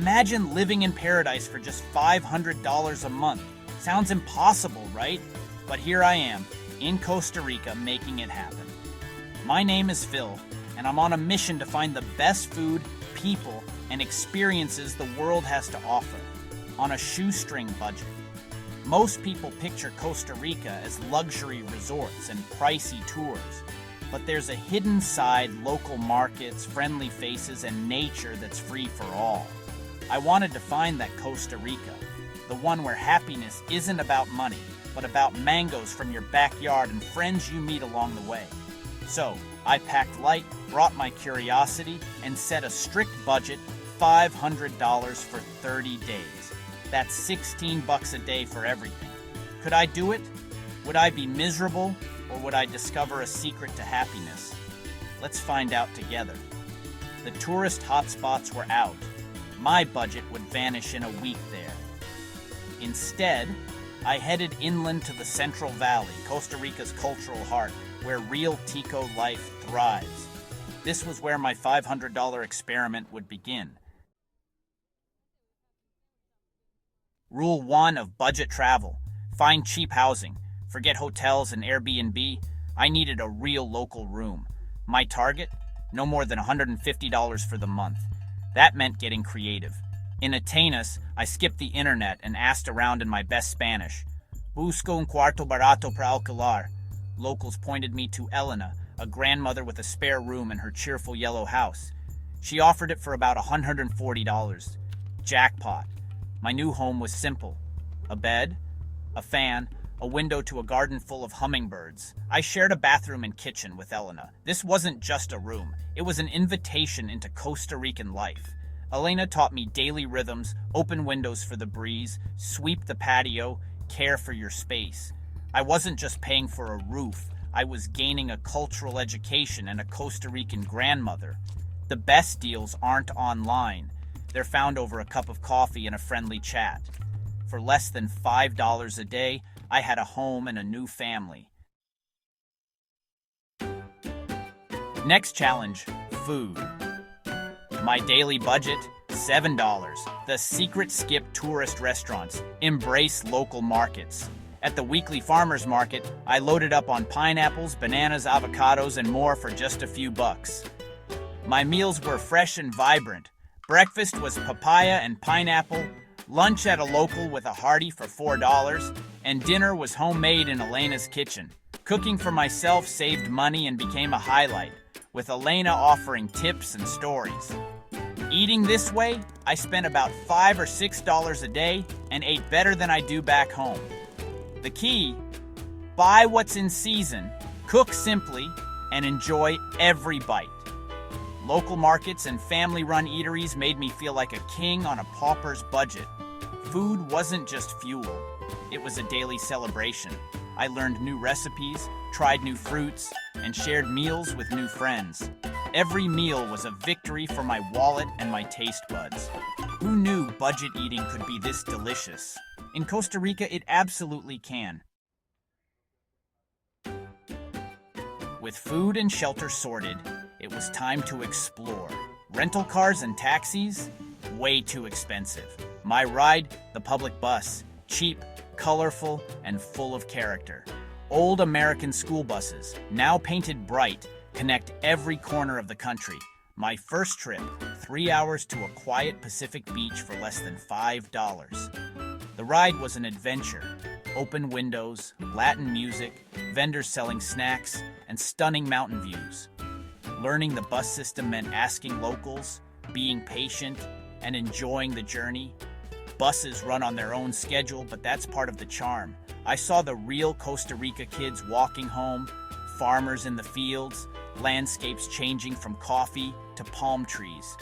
Imagine living in paradise for just $500 a month. Sounds impossible, right? But here I am, in Costa Rica, making it happen. My name is Phil, and I'm on a mission to find the best food, people, and experiences the world has to offer, on a shoestring budget. Most people picture Costa Rica as luxury resorts and pricey tours, but there's a hidden side, local markets, friendly faces, and nature that's free for all. I wanted to find that Costa Rica, the one where happiness isn't about money, but about mangoes from your backyard and friends you meet along the way. So, I packed light, brought my curiosity, and set a strict budget, $500 for 30 days. That's $16 a day for everything. Could I do it? Would I be miserable, or would I discover a secret to happiness? Let's find out together. The tourist hotspots were out. My budget would vanish in a week there. Instead, I headed inland to the Central Valley, Costa Rica's cultural heart, where real Tico life thrives. This was where my $500 experiment would begin. Rule 1 of budget travel: find cheap housing. Forget hotels and Airbnb. I needed a real local room. My target? No more than $150 for the month. That meant getting creative. In Atenas, I skipped the internet and asked around in my best Spanish. Busco un cuarto barato para alquilar. Locals pointed me to Elena, a grandmother with a spare room in her cheerful yellow house. She offered it for about $140. Jackpot. My new home was simple. A bed, a fan, a window to a garden full of hummingbirds. I shared a bathroom and kitchen with Elena. This wasn't just a room. It was an invitation into Costa Rican life. Elena taught me daily rhythms, open windows for the breeze, sweep the patio, care for your space. I wasn't just paying for a roof. I was gaining a cultural education and a Costa Rican grandmother. The best deals aren't online. They're found over a cup of coffee and a friendly chat. For less than $5 a day, I had a home and a new family. Next challenge, food. My daily budget, $7. The secret skip tourist restaurants. Embrace local markets. At the weekly farmers market, I loaded up on pineapples, bananas, avocados, and more for just a few bucks. My meals were fresh and vibrant. Breakfast was papaya and pineapple, lunch at a local with a hearty for $4, and dinner was homemade in Elena's kitchen. Cooking for myself saved money and became a highlight, with Elena offering tips and stories. Eating this way, I spent about $5 or $6 a day and ate better than I do back home. The key: buy what's in season, cook simply, and enjoy every bite. Local markets and family-run eateries made me feel like a king on a pauper's budget. Food wasn't just fuel, it was a daily celebration. I learned new recipes, tried new fruits, and shared meals with new friends. Every meal was a victory for my wallet and my taste buds. Who knew budget eating could be this delicious? In Costa Rica, it absolutely can. With food and shelter sorted, it was time to explore. Rental cars and taxis? Way too expensive. My ride? The public bus. Cheap, colorful, and full of character. Old American school buses, now painted bright, connect every corner of the country. My first trip, 3 hours to a quiet Pacific beach for less than $5. The ride was an adventure. Open windows, Latin music, vendors selling snacks, and stunning mountain views. Learning the bus system meant asking locals, being patient, and enjoying the journey. Buses run on their own schedule, but that's part of the charm. I saw the real Costa Rica kids walking home, farmers in the fields, landscapes changing from coffee to palm trees.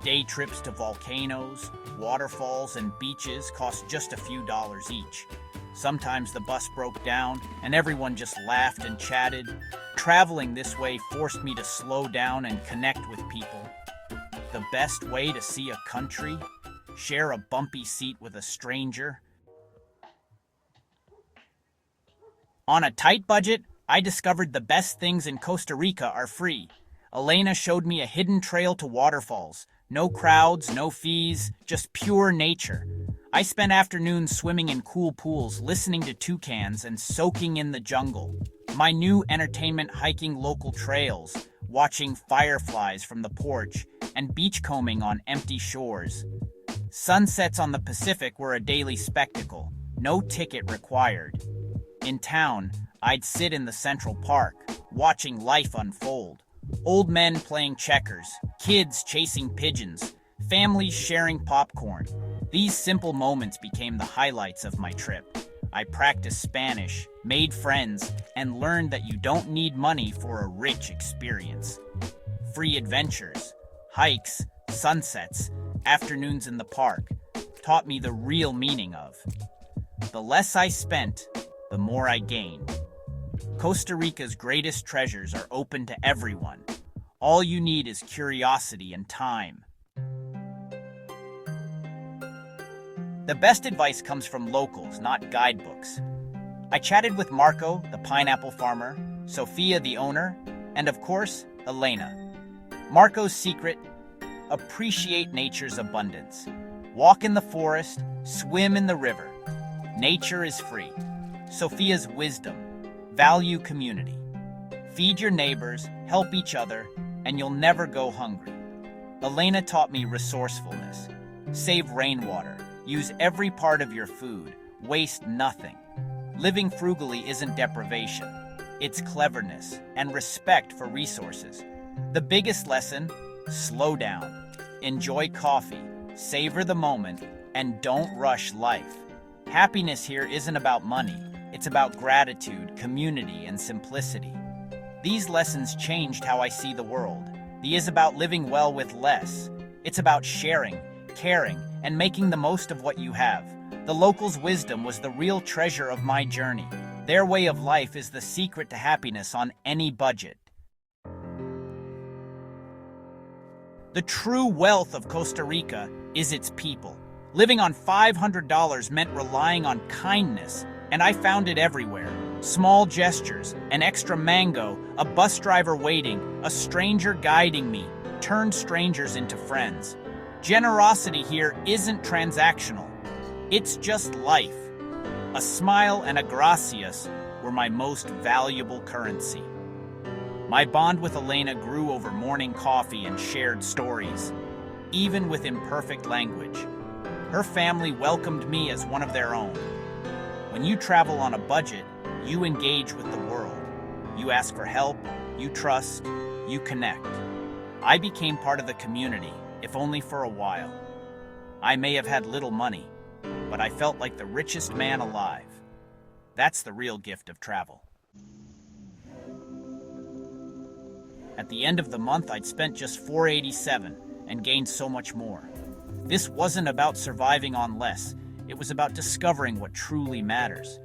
Day trips to volcanoes, waterfalls, and beaches cost just a few dollars each. Sometimes the bus broke down and everyone just laughed and chatted. Traveling this way forced me to slow down and connect with people. The best way to see a country? Share a bumpy seat with a stranger. On a tight budget, I discovered the best things in Costa Rica are free. Elena showed me a hidden trail to waterfalls, No crowds, no fees, just pure nature. I spent afternoons swimming in cool pools, listening to toucans, and soaking in the jungle. My new entertainment: hiking local trails, watching fireflies from the porch, and beachcombing on empty shores. Sunsets on the Pacific were a daily spectacle, no ticket required. In town, I'd sit in the Central Park, watching life unfold. Old men playing checkers, kids chasing pigeons, families sharing popcorn. These simple moments became the highlights of my trip. I practiced Spanish, made friends, and learned that you don't need money for a rich experience. Free adventures, hikes, sunsets, afternoons in the park taught me the real meaning of the less I spent, the more I gained. Costa Rica's greatest treasures are open to everyone. All you need is curiosity and time. The best advice comes from locals, not guidebooks. I chatted with Marco, the pineapple farmer, Sophia, the owner, and of course, Elena. Marco's secret: appreciate nature's abundance. Walk in the forest, swim in the river. Nature is free. Sophia's wisdom: value community. Feed your neighbors, help each other, and you'll never go hungry. Elena taught me resourcefulness. Save rainwater. Use every part of your food. Waste nothing. Living frugally isn't deprivation. It's cleverness and respect for resources. The biggest lesson: slow down. Enjoy coffee. Savor the moment. And don't rush life. Happiness here isn't about money. It's about gratitude, community, and simplicity. These lessons changed how I see the world. The is about living well with less. It's about sharing, caring, and making the most of what you have. The locals' wisdom was the real treasure of my journey. Their way of life is the secret to happiness on any budget. The true wealth of Costa Rica is its people. Living on $500 meant relying on kindness, and I found it everywhere. Small gestures, an extra mango, a bus driver waiting, a stranger guiding me, turned strangers into friends. Generosity here isn't transactional. It's just life. A smile and a gracias were my most valuable currency. My bond with Elena grew over morning coffee and shared stories, even with imperfect language. Her family welcomed me as one of their own. When you travel on a budget, you engage with the world. You ask for help, you trust, you connect. I became part of the community, if only for a while. I may have had little money, but I felt like the richest man alive. That's the real gift of travel. At the end of the month, I'd spent just $487 and gained so much more. This wasn't about surviving on less. It was about discovering what truly matters.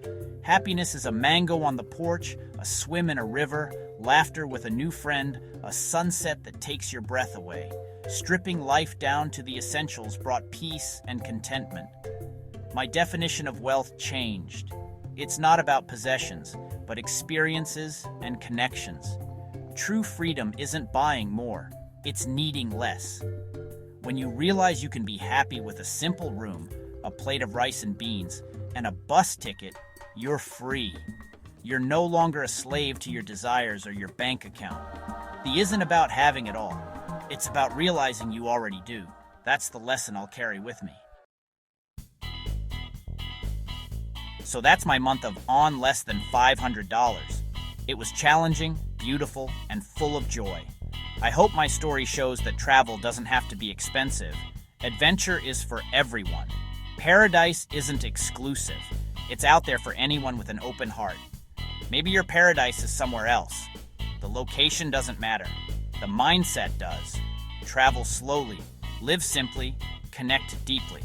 Happiness is a mango on the porch, a swim in a river, laughter with a new friend, a sunset that takes your breath away. Stripping life down to the essentials brought peace and contentment. My definition of wealth changed. It's not about possessions, but experiences and connections. True freedom isn't buying more, it's needing less. When you realize you can be happy with a simple room, a plate of rice and beans, and a bus ticket, you're free. You're no longer a slave to your desires or your bank account. The isn't about having it all. It's about realizing you already do. That's the lesson I'll carry with me. So that's my month of on less than $500. It was challenging, beautiful, and full of joy. I hope my story shows that travel doesn't have to be expensive. Adventure is for everyone. Paradise isn't exclusive. It's out there for anyone with an open heart. Maybe your paradise is somewhere else. The location doesn't matter. The mindset does. Travel slowly, live simply, connect deeply.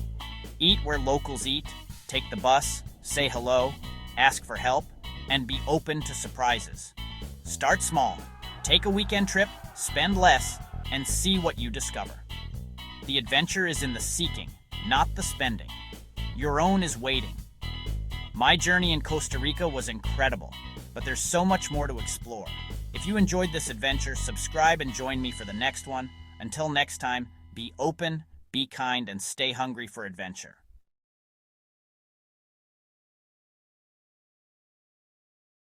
Eat where locals eat, take the bus, say hello, ask for help, and be open to surprises. Start small. Take a weekend trip, spend less, and see what you discover. The adventure is in the seeking, not the spending. Your own is waiting. My journey in Costa Rica was incredible, but there's so much more to explore. If you enjoyed this adventure, subscribe and join me for the next one. Until next time, Be open, be kind, and stay hungry for adventure.